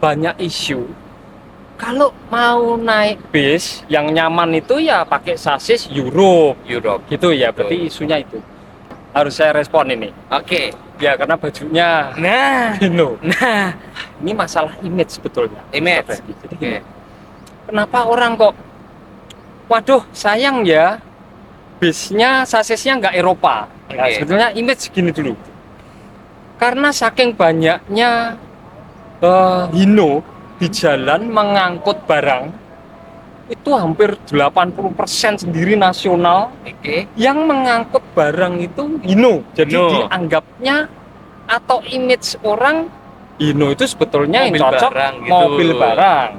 banyak isu. Kalau mau naik bis yang nyaman itu ya pakai sasis Europe gitu ya. Berarti isunya itu harus saya respon ini. Oke. Ya karena bajunya Nah, Hino. Ini masalah image sebetulnya. image. Jadi Oke. gini, kenapa orang kok waduh sayang ya bisnya sasisnya nggak Eropa. Nah, Oke. sebetulnya image gini dulu. Karena saking banyaknya Hino di jalan mengangkut barang itu hampir 80% sendiri nasional. Oke. Yang mengangkut barang itu Hino. Jadi Hino. dianggapnya atau image orang Hino itu sebetulnya Mobil yang cocok barang gitu. mobil barang.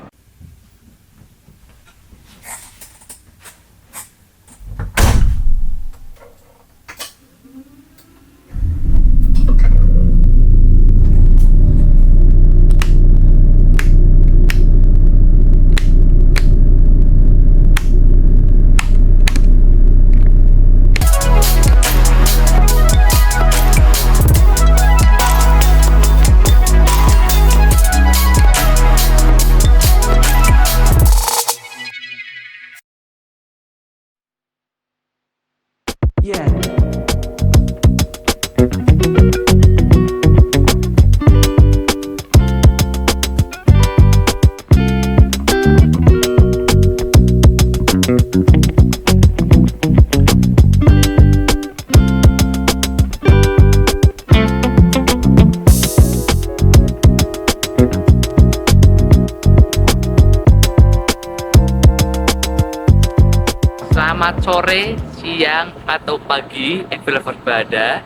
Selamat sore, siang, atau pagi, Evilver Bada.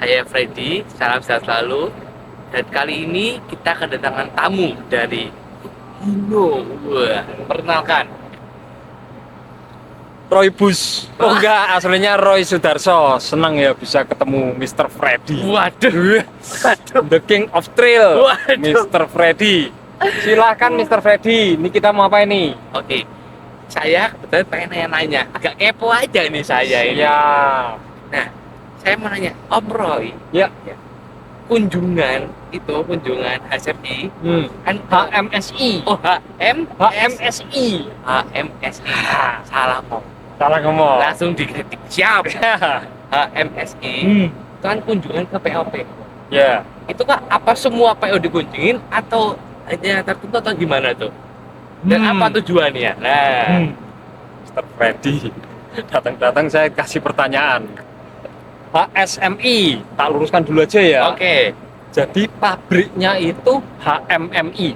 Saya Freddy, salam sehat selalu. Dan kali ini kita kedatangan tamu dari Hino. Wah, perkenalkan. Roy Bus. Oh enggak, aslinya Roy Sudarso. Senang ya bisa ketemu Mr. Freddy. Waduh, The King of Trail. Waduh. Mr. Freddy. Silahkan Mr. Freddy. Ini kita mau apa ini? Oke, saya kebetulan pengen nanya-nanya, agak kepo aja nih saya ini. Ya. Nah, saya mau nanya, Om Roy, Ya. kunjungan HSMI, kan HMSI. oh HMSI. HMSI, salah Om. Salah ngomong. Langsung dikritik, siap. HMSI, itu kan kunjungan ke POP. Ya. Itu kak apa semua PO dikunjungin atau hanya tertentu atau gimana tuh? Dan apa tujuannya? Nah, Mr. Freddy. Datang-datang saya kasih pertanyaan. HSMI, tak luruskan dulu aja ya. oke. Jadi pabriknya itu HMMI.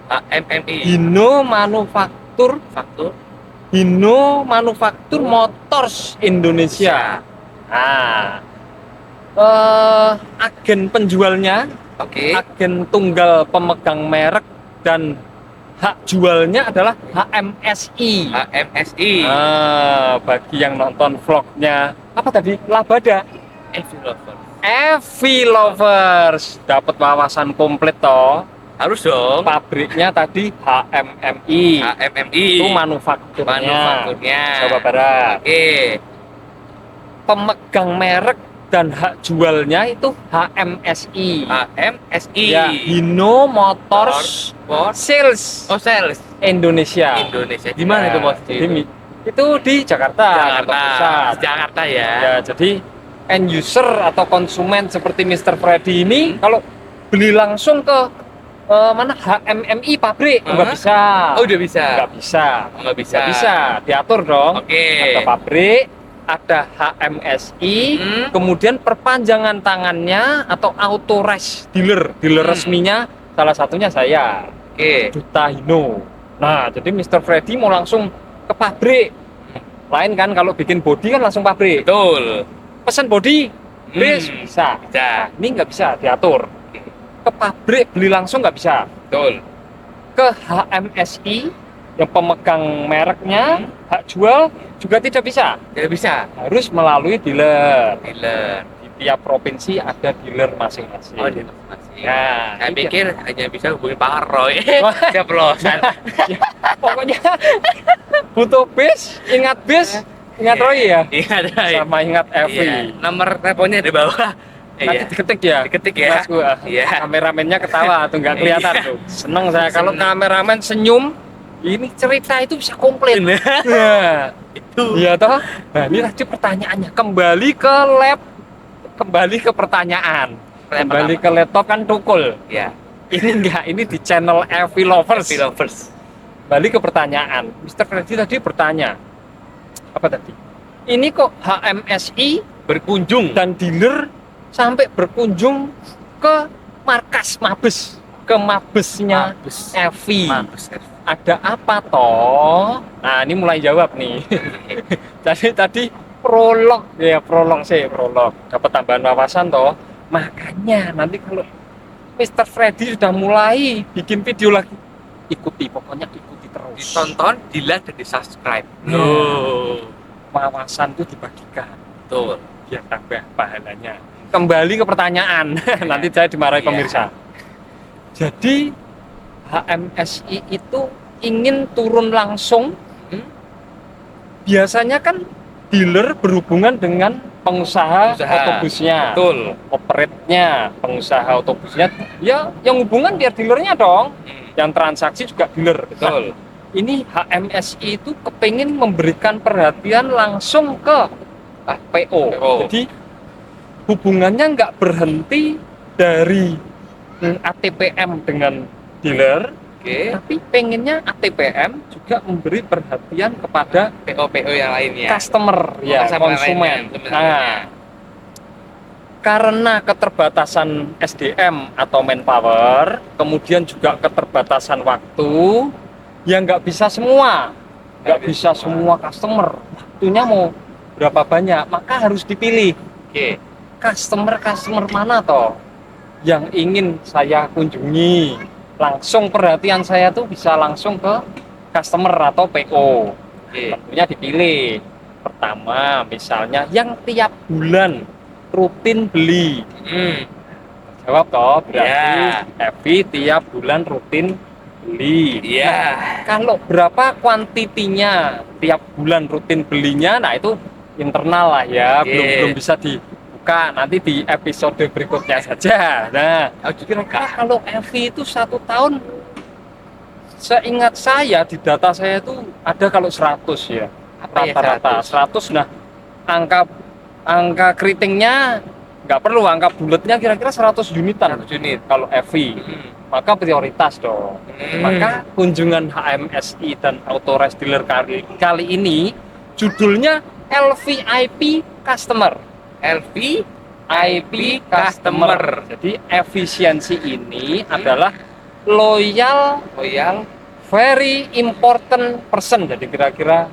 HMMI, Hino Manufaktur faktur, Motors Indonesia. Nah, agen penjualnya, oke. agen tunggal pemegang merek dan hak jualnya adalah HMSI. HMSI, Nah, bagi yang nonton vlognya apa tadi? Labada. Evilver. Evi Lovers dapat wawasan komplit toh. Harus dong. Pabriknya tadi HMMI. HMMI, Itu manufakturnya. manufakturnya. Jawa Barat. Oke. Pemegang merek dan hak jualnya itu HMSI. HMSI, Ya, Hino Motors Sport, Sales oh sales Indonesia. Indonesia. Di mana Ya, itu bos? jadi itu di Jakarta. Jakarta Pusat. Jakarta ya. Ya, jadi end user atau konsumen seperti Mr. Freddy ini kalau beli langsung ke mana HMMI pabrik nggak bisa. Oh udah bisa. Nggak bisa. Nggak bisa. Nggak bisa, diatur dong. Oke. Ada pabrik, ada HMSI, kemudian perpanjangan tangannya atau authorized dealer resminya salah satunya saya, Oke. Duta Hino. Nah, jadi Mr. Freddy mau langsung ke pabrik. Lain kan kalau bikin body kan langsung pabrik. Betul. Pesen body, bis bisa. Bisa. Ini nggak bisa diatur. Ke pabrik beli langsung nggak bisa. Betul. Ke HMSI yang pemegang mereknya, hak jual juga tidak bisa. Tidak bisa. Harus melalui dealer. Dealer. Di tiap provinsi ada dealer masing-masing. Oh di masing. Nah, Saya ini pikir hanya bisa hubungi Pak Roy. Wah. Ceplosan. pokoknya butuh bis, ingat Roy ya, Iya ada. sama ingat Evi. Iya. Nomor teleponnya di bawah. Nanti diketik ya. Diketik ya. Mas gua. Iya. Kameramennya ketawa tuh nggak kelihatan Iya. tuh. Seneng saya kalau Seneng. kameramen senyum. Ini cerita itu bisa komplit. Nah, Nah, itu. iya toh. Nah, ini tadi pertanyaannya. Kembali ke lab. Kembali ke pertanyaan. Kembali ke laptop kan tukul. Ya. Ini enggak, ini di channel Evi Lovers. Evi Lovers. Kembali ke pertanyaan. Mr. Freddy tadi bertanya. Apa tadi? Ini kok HMSI Berkunjung. dan dealer sampai berkunjung ke markas Mabes, ke Mabesnya Mabes. Evi. Mabes. Ada apa toh? Nah, ini mulai jawab nih. Tadi prolog ya, prolog. Dapat tambahan wawasan toh. Makanya nanti kalau Mr. Freddy sudah mulai bikin video lagi, pokoknya ikuti terus. Ditonton, di like dan di subscribe. Wawasan itu dibagikan, Betul. biar tambah pahalanya. Kembali ke pertanyaan, nanti saya dimarahi Iya. pemirsa. Jadi HMSI itu ingin turun langsung. Biasanya kan dealer berhubungan dengan pengusaha otobusnya, Betul. operate-nya, pengusaha otobusnya. Ya, yang hubungan biar dealernya dong. Yang transaksi juga dealer. Betul. Ini HMSI itu kepingin memberikan perhatian langsung ke PO. Jadi hubungannya nggak berhenti dari ATPM dengan dealer, Oke. tapi pengennya ATPM juga memberi perhatian kepada PO yang lainnya. customer, ya Customer konsumen. lainnya, Nah, karena keterbatasan SDM atau manpower, kemudian juga keterbatasan waktu, ya nggak bisa semua, nggak bisa semua customer. Waktunya mau berapa banyak, maka harus dipilih. Oke. Customer mana toh yang ingin saya kunjungi, langsung perhatian saya tuh bisa langsung ke customer atau PO. Oke. Tentunya dipilih. Pertama, misalnya yang tiap bulan rutin beli. Jawab toh, berarti Ya. Evi tiap bulan rutin beli. Iya. Kalau berapa kuantitinya tiap bulan rutin belinya, nah itu internal lah ya, Oke. belum bisa dibuka, nanti di episode berikutnya saja. Nah, kira-kira kalau Evi itu 1 tahun, seingat saya di data saya itu ada kalau 100 ya, Apa ya, rata-rata 100. Nah, angka keritingnya nggak perlu, angka bulatnya kira-kira 100 unitan 100 unit. kalau Evi. Maka prioritas dong. Maka kunjungan HMSI dan Autorest Dealer kali ini judulnya LVIP Customer. LVIP Customer. Jadi efisiensi ini adalah loyal, very important person. Jadi kira-kira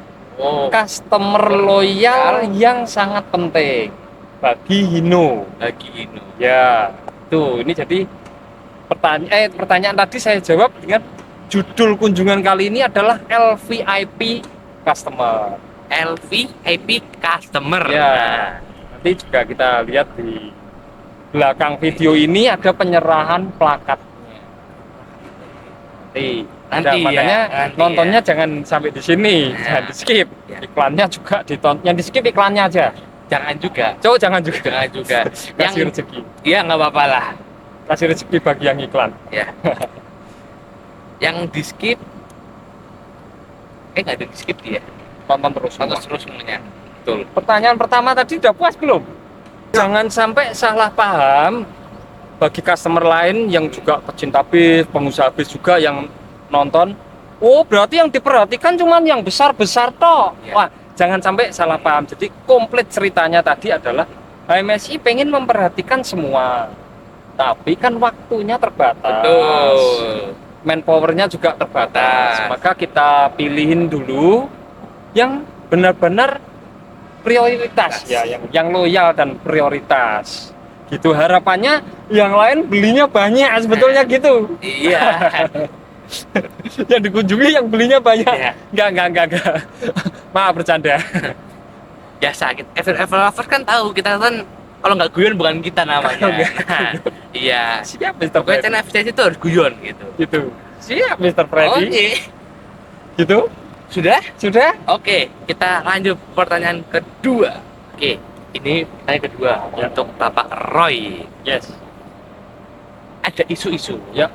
customer loyal yang sangat penting bagi Hino. Ya, tuh ini jadi pertanyaan tadi saya jawab dengan judul kunjungan kali ini adalah LVIP Customer. LVIP Customer. Ya, nanti juga kita lihat di belakang video ini ada penyerahan plakatnya. Nanti makanya nanti nontonnya jangan sampai di sini, jangan di skip. Ya. Iklannya juga ditonton, yang di skip iklannya aja. Jangan juga. Cowok jangan juga. Yang Kasih rezeki. iya nggak apa-apa lah. Kasih rezeki bagi yang iklan. Ya. Yang di skip. Nggak ada di skip dia. Tonton terus. Tonton terus semuanya. Betul. Pertanyaan pertama tadi udah puas belum? Jangan sampai salah paham bagi customer lain yang juga pecinta bis, pengusaha bis juga yang nonton. Oh, berarti yang diperhatikan cuma yang besar-besar toh. Ya. Wah, jangan sampai salah paham. Jadi komplit ceritanya tadi adalah HMSI pengen memperhatikan semua. Tapi kan waktunya terbatas. Betul. Manpowernya juga terbatas. Terbatas. Maka kita pilihin dulu yang benar-benar prioritas ya, yang loyal dan prioritas. Gitu harapannya yang lain belinya banyak sebetulnya gitu. Iya. Yang dikunjungi yang belinya banyak. Iya. Enggak. Maaf bercanda. Biasa gitu. Ever kan tahu kita kan kalau nggak guyon bukan kita namanya. Iya. Siap Mr. Pokoknya Freddy. channel efisiensi itu harus guyon gitu. Gitu. Siap Mr. Freddy. Oke. Gitu. Sudah? Sudah? Oke, kita lanjut pertanyaan kedua. Oke, Ini pertanyaan kedua Ya. untuk Bapak Roy. Yes. Ada isu-isu. Ya.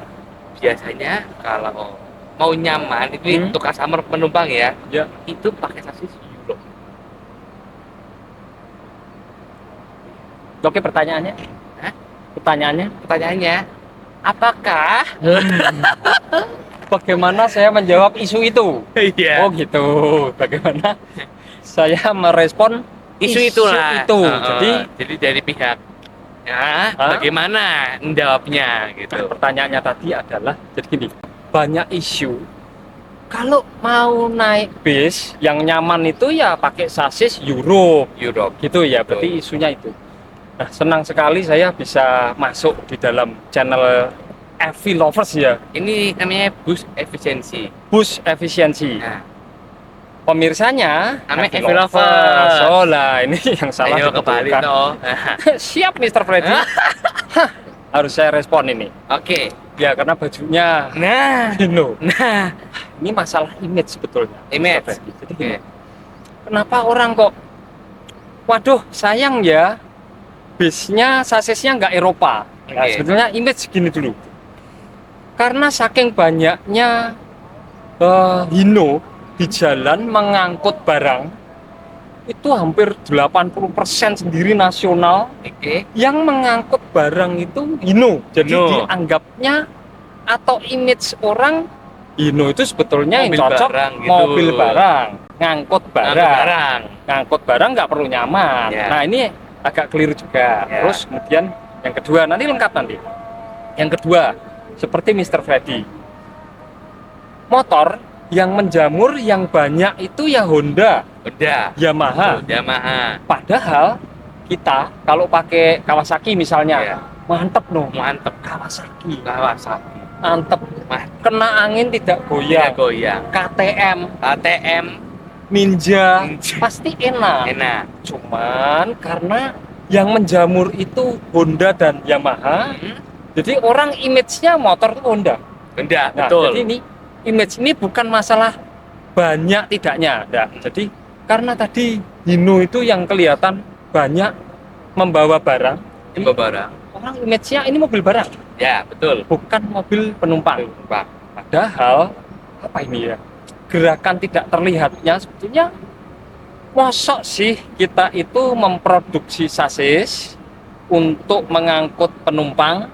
Biasanya kalau mau nyaman, ini untuk customer penumpang ya, Ya. itu pakai sasis Europe. Oke, pertanyaannya. Hah? Pertanyaannya. Pertanyaannya, apakah? Bagaimana saya menjawab isu itu? Iya. Oh gitu. Bagaimana saya merespon Isu itulah. itu? Jadi dari pihak, ya, Hah? bagaimana menjawabnya gitu. Pertanyaannya tadi adalah jadi gini, banyak isu. Kalau mau naik bis yang nyaman itu ya pakai sasis Europe gitu ya. Berarti isunya itu. Nah, senang sekali saya bisa masuk di dalam channel EV Lovers ya. Ini namanya bus efisiensi. Bus efisiensi. Nah, Pemirsanya namanya EV EV Lovers. Oh lah, ini yang salah ayo kembali dibetulkan. toh. Siap Mr. Freddy. Hah, harus saya respon ini. Oke. Ya karena bajunya Nah, Hino. nah, Ini masalah image sebetulnya. Image. Mr. Freddy. Jadi Oke. gini, kenapa orang kok waduh sayang ya bisnya sasisnya nggak Eropa. Nah, Oke. sebetulnya image gini dulu. Karena saking banyaknya Hino di jalan mengangkut barang itu hampir 80% sendiri nasional Oke. yang mengangkut barang itu Hino. Jadi Hino. dianggapnya atau image orang Hino itu sebetulnya Mobil yang cocok barang gitu. mobil barang, ngangkut Barang. ngangkut barang nggak perlu nyaman. Ya. Nah ini agak keliru juga. Ya. Terus kemudian yang kedua nanti lengkap nanti. Yang kedua seperti Mr. Freddy, motor yang menjamur yang banyak itu ya Honda, Udah. Yamaha. Yamaha. Padahal kita kalau pakai Kawasaki misalnya, Ya. mantep no, Mantep. Kawasaki, Kawasaki. mantep, Mah, kena angin tidak ya goyang. goyang. KTM, ATM Ninja, Ninja. pasti enak. enak. Cuman karena yang menjamur itu Honda dan Yamaha, jadi orang image-nya motor itu Honda. Udah, Nah, betul. jadi ini image ini bukan masalah banyak tidaknya, enggak. Jadi karena tadi Hino itu yang kelihatan banyak membawa barang, Ini barang. orang image-nya ini mobil barang, Ya, betul. bukan mobil penumpang. Pak. Padahal apa ini ya? Gerakan tidak terlihatnya sebetulnya mosok sih kita itu memproduksi sasis untuk mengangkut penumpang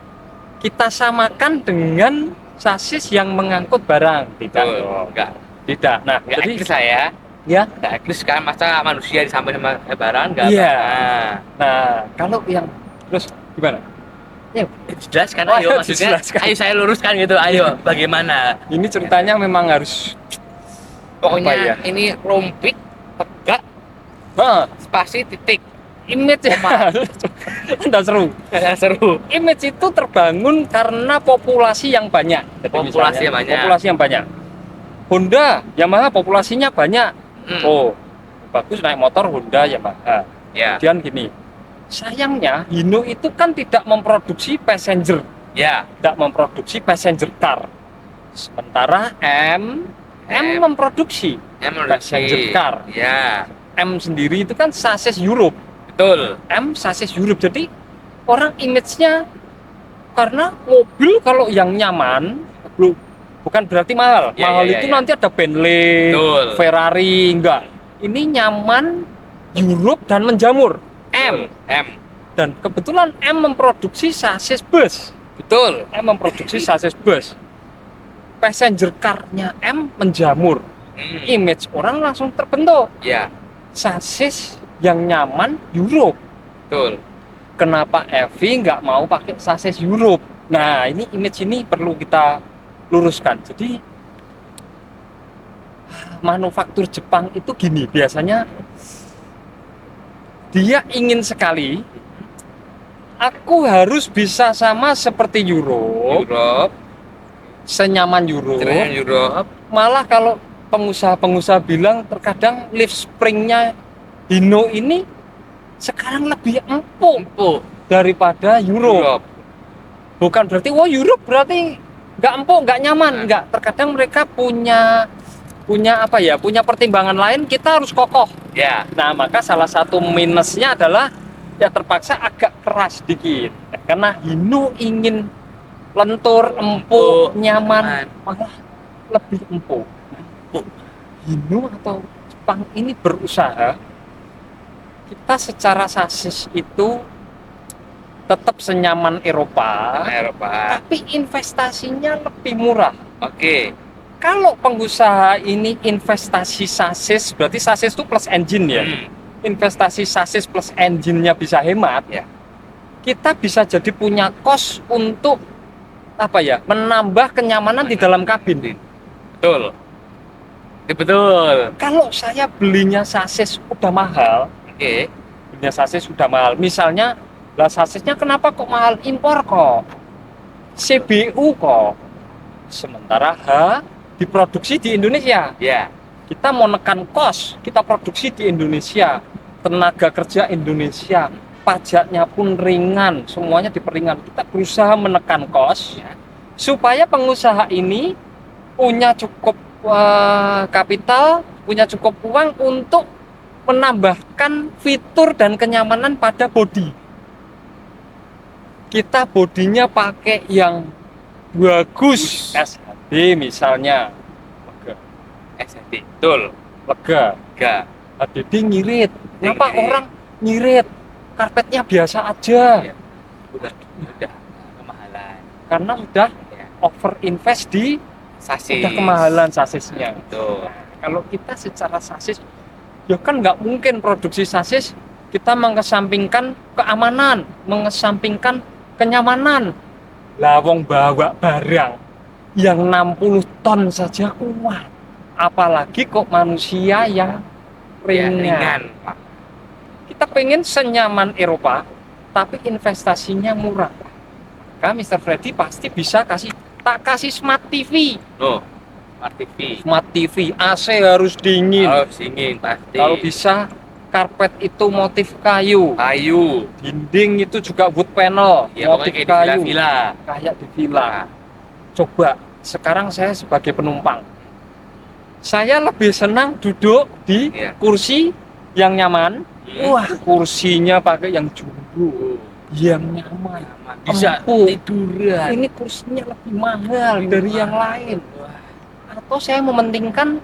kita samakan dengan sasis yang mengangkut barang. Tidak Betul. dong. Enggak. Tidak. Nah, Enggak jadi eksis saya. ya. Enggak eksis kan masa manusia disamain sama barang enggak? Iya. Nah, Nah, kalau yang terus gimana? jelaskan Oh, ayo ya, maksudnya. dijelaskan. Ayo saya luruskan gitu. Ayo bagaimana? Ini ceritanya memang harus Pokoknya Apa ya? ini rumpik, tegak, spasi, titik. image ya. Udah seru. Seru. Image itu terbangun karena populasi yang banyak. Jadi Populasi misalnya, yang banyak. Populasi yang banyak. Honda, Yamaha populasinya banyak. Hmm. Oh, bagus naik motor Honda, Yamaha. Ya. Kemudian gini, sayangnya Hino itu kan tidak memproduksi passenger, Ya. tidak memproduksi passenger car. Sementara M memproduksi passenger car. Ya. M sendiri itu kan sasis Europe. Betul. M sasis Europe. Jadi orang image-nya karena mobil kalau yang nyaman bukan berarti mahal. Ya, Mahal ya, itu ya. nanti ada Bentley, Betul. Ferrari, enggak. Ini nyaman Europe dan menjamur. M. Dan kebetulan M memproduksi sasis bus. Betul. M memproduksi sasis bus. Passenger car-nya M menjamur. Image orang langsung terbentuk. Ya. Sasis yang nyaman Europe. Betul. Kenapa EV nggak mau pakai sasis Europe? Nah, ini image ini perlu kita luruskan. Jadi manufaktur Jepang itu gini, biasanya dia ingin sekali aku harus bisa sama seperti Europe, senyaman Europe. Keren Europe. Malah kalau pengusaha-pengusaha bilang terkadang lift springnya Hino ini sekarang lebih empuk daripada Europe. Bukan berarti Europe berarti nggak empuk, nggak nyaman, nggak. Terkadang mereka punya punya apa ya? Punya pertimbangan lain, kita harus kokoh. Ya. Nah, maka salah satu minusnya adalah ya terpaksa agak keras dikit. Karena Hino ingin lentur, empuk, nyaman, malah lebih empuk. Hino atau Jepang ini berusaha kita secara sasis itu tetap senyaman Eropa, tapi investasinya lebih murah. Oke. Kalau pengusaha ini investasi sasis, berarti sasis itu plus engine ya. Investasi sasis plus engine-nya bisa hemat ya. Kita bisa jadi punya kos untuk apa ya? Menambah kenyamanan di dalam kabin. Betul. Betul. Kalau saya belinya sasis udah mahal, Oke. belinya sasis udah mahal. Misalnya, lah sasisnya kenapa kok mahal? Impor kok. CBU kok. Sementara diproduksi di Indonesia. Ya. Kita mau nekan kos, kita produksi di Indonesia. Tenaga kerja Indonesia, pajaknya pun ringan, semuanya diperingan. Kita berusaha menekan kos supaya pengusaha ini punya cukup kapital, punya cukup uang untuk menambahkan fitur dan kenyamanan pada bodi. Kita bodinya pakai yang bagus, SHD misalnya, SHD. Betul. lega. HDD nyirit. Kenapa orang nyirit? Karpetnya biasa aja. Ya. Udah kemahalan. Karena udah over invest di Sasis. udah kemahalan sasisnya. Betul. Kalau kita secara sasis, ya kan nggak mungkin produksi sasis kita mengesampingkan keamanan, mengesampingkan kenyamanan. Lah wong bawa barang yang 60 ton saja kuat. Apalagi kok manusia yang ringan. Kita pengen senyaman Eropa, tapi investasinya murah. Maka Mr. Freddy pasti bisa kasih smart TV. No, smart TV. Smart TV, AC harus dingin. Harus dingin pasti. Kalau bisa karpet itu motif kayu. Dinding itu juga wood panel, Ya, motif kayak kayu. di villa. Kayak di villa. Coba, sekarang saya sebagai penumpang. Saya lebih senang duduk di kursi yang nyaman. Wah, kursinya pakai yang jumbo, yang nyaman. Bisa empuk. tiduran. Ini kursinya lebih mahal dari yang lain. Atau saya mementingkan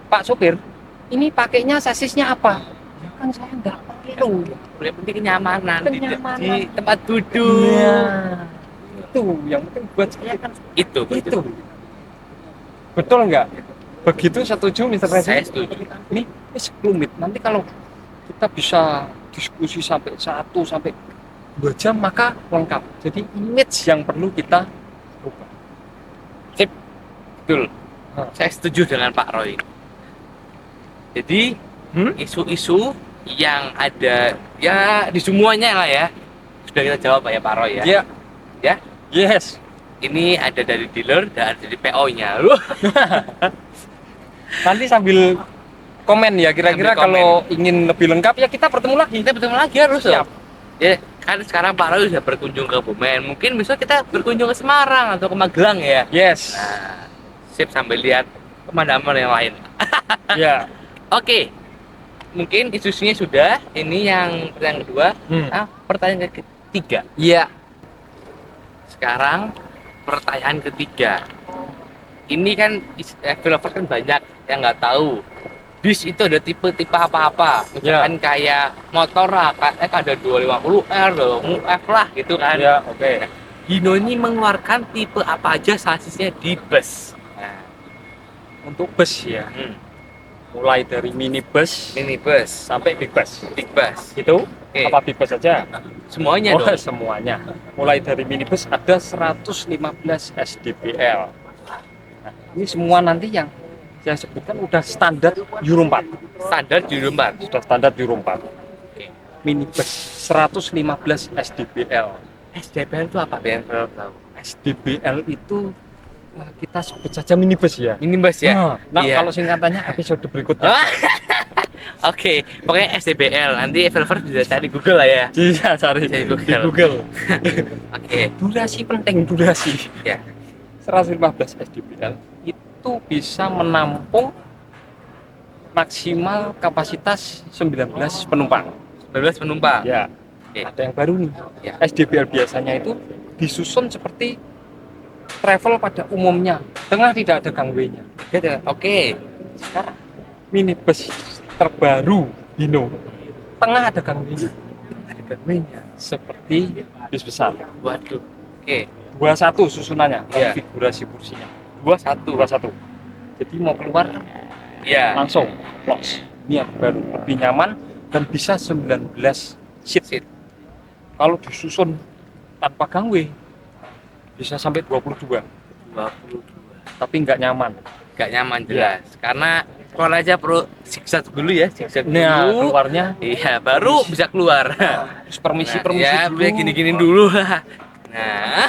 Pak sopir, ini pakainya sasisnya apa? Ya kan saya nggak perlu. Yang penting kenyamanan, Kenyamanan. di tempat duduk. Nah, itu yang penting buat saya kan Itu. betul nggak? Begitu setuju Mr. Rezi? Saya setuju. Ini sekelumit. Nanti kalau kita bisa diskusi sampai 1 sampai 2 jam maka lengkap. Jadi image yang perlu kita ubah. Betul. Saya setuju dengan Pak Roy. Jadi isu-isu yang ada ya di semuanya lah ya sudah kita jawab ya Pak Roy ya. Ya. Ya. Yes. Ini ada dari dealer dan dari PO-nya. Nanti sambil komen ya kira-kira Sambil komen. kalau ingin lebih lengkap ya kita bertemu lagi. Kita bertemu lagi harus Siap. Ya kan sekarang Pak Roy sudah berkunjung ke Bumen. Mungkin besok kita berkunjung ke Semarang atau ke Magelang ya. Yes. Nah, sip sambil lihat pemandangan yang lain. Ya. Oke. Mungkin isunya sudah. Ini yang pertanyaan kedua. Pertanyaan ketiga. Iya. Sekarang pertanyaan ketiga. Ini kan developer kan banyak yang nggak tahu. Bis itu ada tipe-tipe apa-apa. Misalkan kayak motor lah, ada 250R, 250F lah gitu kan. Ya, oke. Hino ini mengeluarkan tipe apa aja sasisnya di bus. Nah, Untuk bus ya. Mulai dari minibus minibus sampai big bus. big bus. Itu Oke. apa big bus saja? Semuanya dong. Semuanya. Mulai dari minibus ada 115 SDPL. Nah, ini semua nanti yang saya sebutkan udah standar Euro 4. Standar Euro 4. Sudah standar Euro 4. Oke. Minibus 115 SDPL. SDPL itu apa biar tahu? SDPL itu kita sebut saja minibus ya. Minibus ya. Nah, Iya. kalau singkatannya episode berikutnya. Oke, pokoknya SDPL. Nanti developer bisa cari Google lah ya. Iya, cari Di di Google. Google. Oke. Durasi penting, durasi. Ya. 115 SDPL itu bisa menampung maksimal kapasitas 19 penumpang. 12 penumpang. Ya, Oke. ada yang baru nih. Ya. SDBL biasanya itu disusun seperti travel pada umumnya, tengah tidak ada gangway-nya. Oke. Sekarang minibus terbaru Hino, tengah ada gangway-nya. Ada gangway-nya seperti bis besar. Waduh. Oke. 21 susunannya, Iya. konfigurasi kursinya. 21. 21. Jadi mau keluar Ya. langsung loss. Ini yang baru lebih nyaman dan bisa 19 seat. Kalau disusun tanpa gangway bisa sampai 22, 22. tapi nggak nyaman. Gak nyaman jelas. Karena keluar aja bro, zigzag dulu ya, zigzag Nah, dulu. keluarnya Iya, baru bisa keluar. terus permisi ya, dulu. gini dulu. Nah.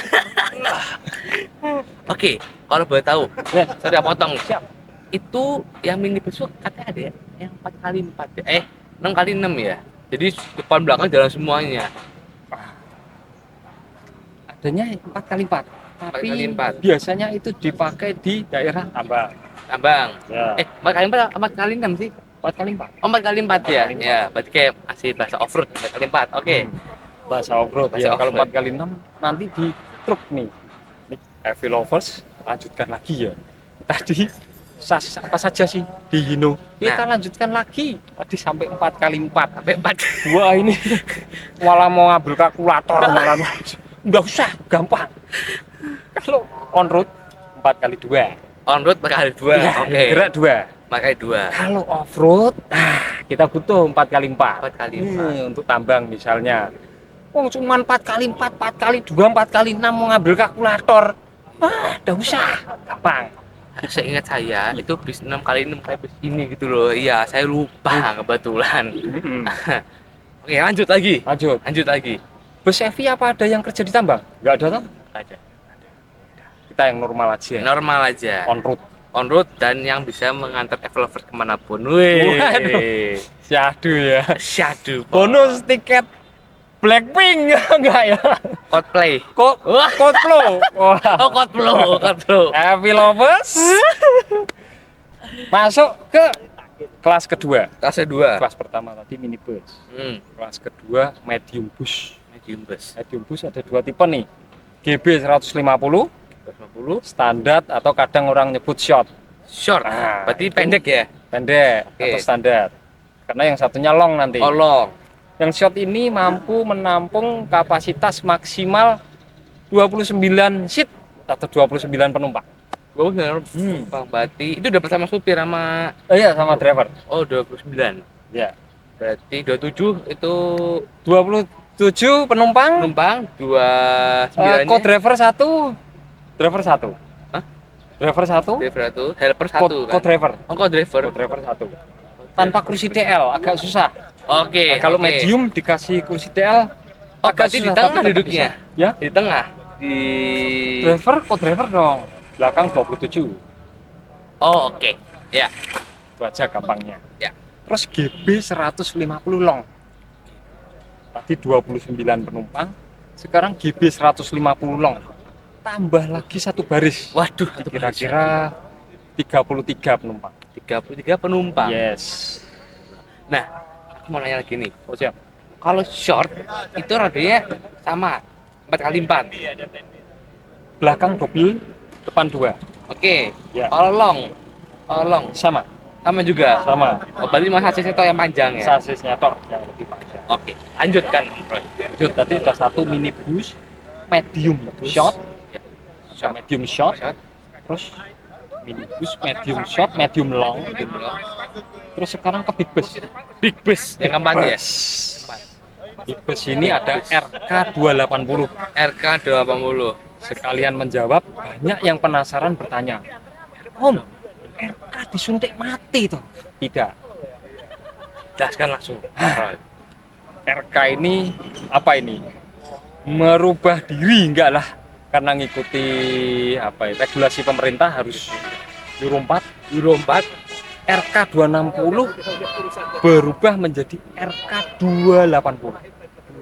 Oke, kalau boleh tahu, Ya, saya udah potong. siap. Itu yang minibus itu katanya ada ya, yang 4x4 ya. 6x6 ya. Jadi depan belakang jalan semuanya. Adanya 4x4, tapi 4x4. biasanya itu dipakai di daerah tambang. Tambang. Ya. 4x4 apa 4x6 sih? 4x4. Oh, 4x4 ya. 4x4. Ya, berarti kayak masih bahasa off-road 4x4. Oke. Bahasa off-road. Bahasa Ya, kalau off-road. 4x6 nanti di truk nih. Nih, heavy lovers lanjutkan lagi ya. Tadi apa saja sih di Hino? Kita lanjutkan lagi. Tadi sampai 4x4. Sampai 4. Wah, ini malah mau ngambil kalkulator malah. Nggak usah, gampang. Kalau on road 4x2. On-road 4x2. Ya, Oke. gerak 2. Pakai 2. Kalau off road, kita butuh 4x4. 4x4. Untuk tambang misalnya. Oh, cuma 4x4, 4x2, 4x6 mau ngambil kalkulator. Nggak usah, gampang. Seingat saya itu bis 6x6 kayak bis ini gitu loh. Iya, saya lupa kebetulan. Oke, lanjut lagi. Lanjut. lagi. Bus Evi apa ada yang kerja di tambang? Nggak ada, toh? Ada. Kita yang normal aja. Normal aja. On road. On-road dan yang bisa mengantar traveler kemanapun. Wih. Waduh. Syahdu ya. Syahdu. Bonus tiket Blackpink enggak ya? Coldplay. Coldplay. Wah. Oh, Coldplay. Happy lovers. Masuk ke kelas kedua. Kelas 2. Kelas pertama tadi minibus. Kelas kedua medium bus. Medium bus. Medium bus ada dua tipe nih. GB 150 150. standar atau kadang orang nyebut short. Short. Nah, Berarti itu pendek ya? Pendek Oke. atau standar. Karena yang satunya long nanti. Oh, long. Yang short ini mampu menampung kapasitas maksimal 29 seat atau 29 penumpang. Gue bener. Bang, berarti itu udah bersama supir sama Iya, sama driver. oh 29. Ya. Berarti 27 itu 27 penumpang. penumpang, 29 Co-driver satu. Driver satu. Hah? Driver satu. driver satu, helper satu kan? Co-driver. Oh, co-driver. Co-driver satu. Tanpa kursi TL agak susah. Oke, Kalau oke. medium dikasih kursi TL Oh, agak berarti di susah, tengah tapi tetap duduknya? bisa. Ya. Di tengah. Di Driver, co-driver dong. Belakang 27. Oh, oke. Ya. Itu aja gampangnya. Ya. Terus GB 150 long. Tadi 29 penumpang, sekarang GB 150 long. Tambah lagi satu baris. Waduh, Kira-kira 33 penumpang. 33 penumpang. Yes. Nah, aku mau nanya lagi nih. Oh, siap. Kalau short itu rodanya sama 4x4. Belakang double, depan 2. Oke. Ya. Kalau long Sama. sama juga. Sama. Oh, berarti mas sasisnya itu yang panjang ya. Sasisnya tok yang lebih panjang. Oke, lanjutkan. Lanjut, tadi ada satu minibus medium short, medium short, terus minibus medium short, medium long, terus sekarang ke big bus. Big bus yang keempat ya. Big bus ini ada RK 280. RK 280. Sekalian menjawab, banyak yang penasaran bertanya, Om, RK disuntik mati toh? Tidak. Jelaskan langsung. RK ini apa ini? Merubah diri enggak lah, karena ngikuti apa ya, regulasi pemerintah harus Euro 4. Euro 4 RK 260 berubah menjadi RK 280.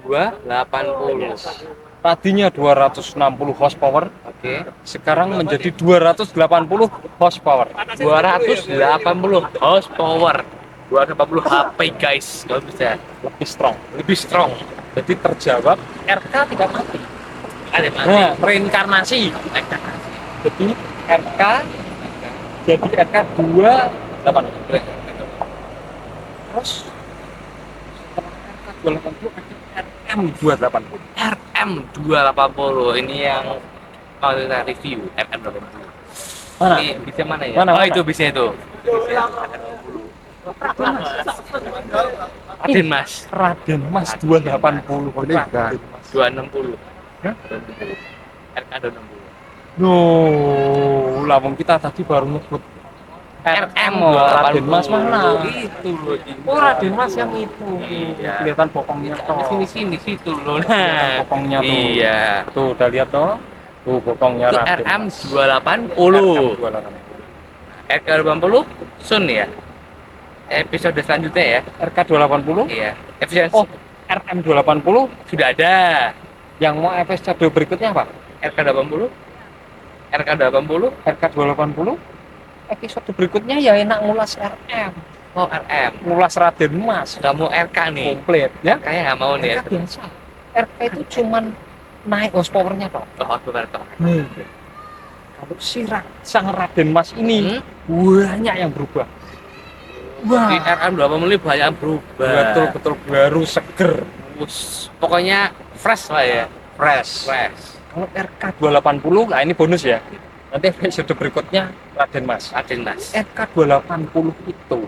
280. Tadinya 260 horsepower, Oke. sekarang menjadi 280 horsepower. 280 horsepower. 280 HP guys, kalau bisa Lebih strong. lebih strong. Jadi terjawab RK tidak mati. Ada mati. Nah, reinkarnasi. Jadi RK jadi RK 28. Terus setelah RK 280 ada RM 280. RM 280 ini yang mau kita review RM 280. Mana? Ini bisa mana ya? Mana, Oh mana? itu bisa itu. Raden Mas Raden Mas 280. Ini enggak. 260. Hah? 260. RK 260. No, lawang kita tadi baru nyebut RM oh, Raden Mas 280. mana? Itu loh. Oh, Raden Mas yang itu. Iya. Kelihatan bokongnya Di toh. sini situ loh. Kelihatan bokongnya tuh. Iya. Tuh, udah lihat toh? Tuh bokongnya Itu Raden RM Mas. 280. RM 280. RK 280 Sun ya. Episode selanjutnya ya. RK 280? Iya. Episode Oh, RM 280 sudah ada. yang mau episode berikutnya apa? RK 280. RK 280. RK 280 episode berikutnya ya enak ngulas RM, Oh RM. ngulas Raden Mas Kamu RK nih. komplit ya. Kayak nggak mau nih. RK biasa. RK itu cuman naik horsepowernya toh. Oh, benar toh. Kalau si sang Raden Mas ini Hmm? banyak yang berubah. Wah, Di RM 280 banyak berubah. betul-betul baru seger, Pokoknya fresh lah ya. fresh. Fresh. Kalau RK 280, nah ini bonus ya. Nanti episode berikutnya Raden Mas. Raden Mas. RK 280 itu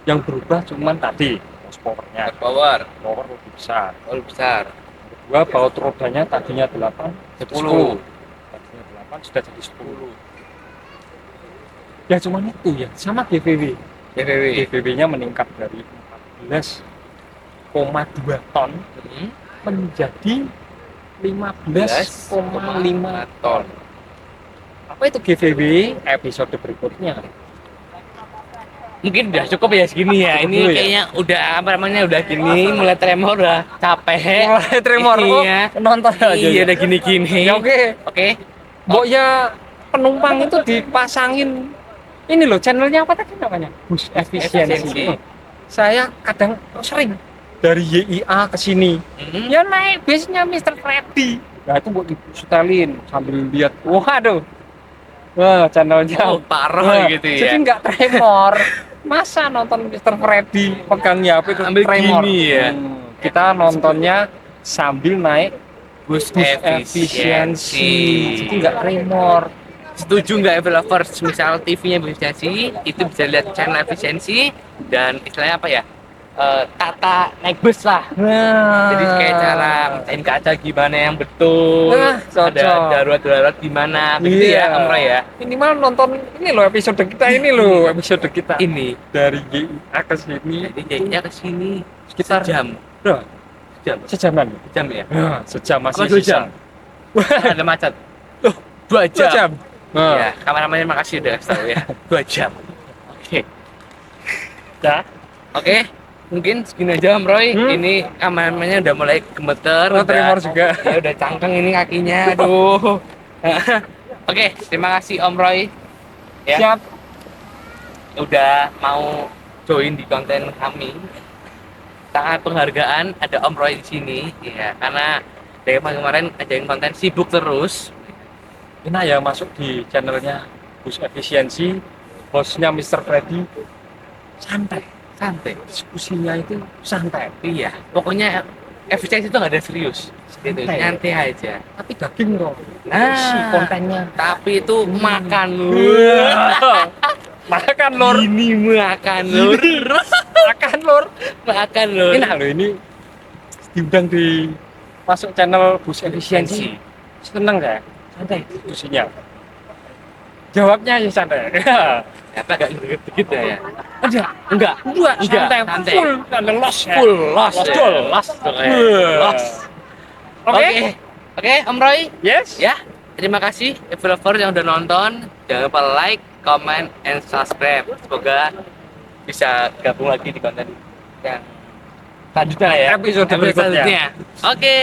yang berubah cuman tadi horsepowernya, Power. power lebih besar. Oh, besar. Kedua, baut rodanya tadinya 8, jadi 10. 10. Tadinya 8 sudah jadi 10. Ya cuman itu ya, sama GVW. GVW. GVW-nya meningkat dari 14,2 ton Hmm? menjadi 15,5 ton. Apa itu GVW? Episode berikutnya. Mungkin udah cukup ya segini ya. Ini Dulu ya? kayaknya udah apa namanya udah gini, mulai tremor udah capek. Mulai tremor, oh, Iya. nonton aja. Iya ya. udah gini-gini. Ya, oke. Oke. Mbok ya penumpang itu dipasangin ini loh, channelnya apa tadi namanya? Bus efisiensi. Efisiensi. Saya kadang sering dari YIA ke sini. Hmm? Ya naik bisnya Mr. Freddy. Nah itu buat disetelin sambil lihat. Waduh. Wah, channelnya. Oh, parah gitu ya. Jadi nggak tremor. Masa nonton Mr. Freddy pegangnya apa itu Ambil tremor. gini ya. Kita nontonnya sambil naik Bus bus efisiensi. Jadi nggak tremor. Setuju nggak developers misal TV-nya efisiensi itu bisa lihat channel efisiensi dan istilahnya apa ya tata naik bus lah. Nah, Jadi kayak cara mecahin kaca gimana yang betul, Nah, cocok. ada darurat gimana, begitu Iya. ya Om Roy ya. minimal nonton ini loh episode kita ini loh episode kita Ini dari YIA ke sini jadi jadinya ke sini sekitar jam, berapa? Sejaman. jam ya. Nah, sejam masih Apa 2 sisa. jam? Ada macet. Loh, 2 2 jam. jam. Nah, Ya, kameramannya makasih udah kasih tahu ya. 2 jam. Oke. ya. Oke, mungkin segini aja Om Roy. Hmm? Ini kameramannya udah mulai gemeter, Oh, tremor juga. Ya udah cangkeng ini kakinya, aduh. Oke, terima kasih Om Roy. Ya, Siap. udah mau join di konten kami. Sangat penghargaan ada Om Roy di sini, ya karena dari kemarin ajain konten sibuk terus. Enak ya masuk di channelnya Bus Efisiensi, hostnya Mr. Freddy, santai, Santai. diskusinya itu santai, Iya, pokoknya efisiensi itu nggak ada serius. Gitu, Santai. nyantai aja. tapi daging loh, Nah. isi kontennya. Tapi itu makan lur. Makan lor, Ini makan lur. makan lor. Makan lur. Enak loh ini diundang di masuk channel Bus Efisiensi, seneng ya, santai diskusinya. Jawabnya ya santai. Apa agak dikit ya? Enggak, Enggak. enggak, santai, santai. full, ada los ya. Full loss. Loss, ya. full. Loss. Loss. Oke. Oke. Oke, Om Roy. Yes. Ya, terima kasih developer yang udah nonton. Jangan lupa like, comment, and subscribe. Semoga bisa gabung lagi di konten yang selanjutnya ya. Episode berikutnya. Oke,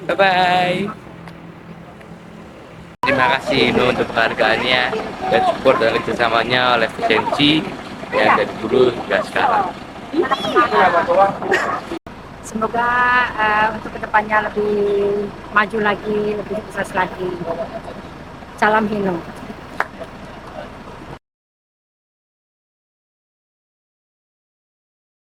bye-bye. Terima kasih Hino untuk penghargaannya dan support dan kerjasamanya oleh Vicenci yang dari dulu hingga sekarang. Semoga untuk kedepannya lebih maju lagi, lebih sukses lagi. Salam Hino.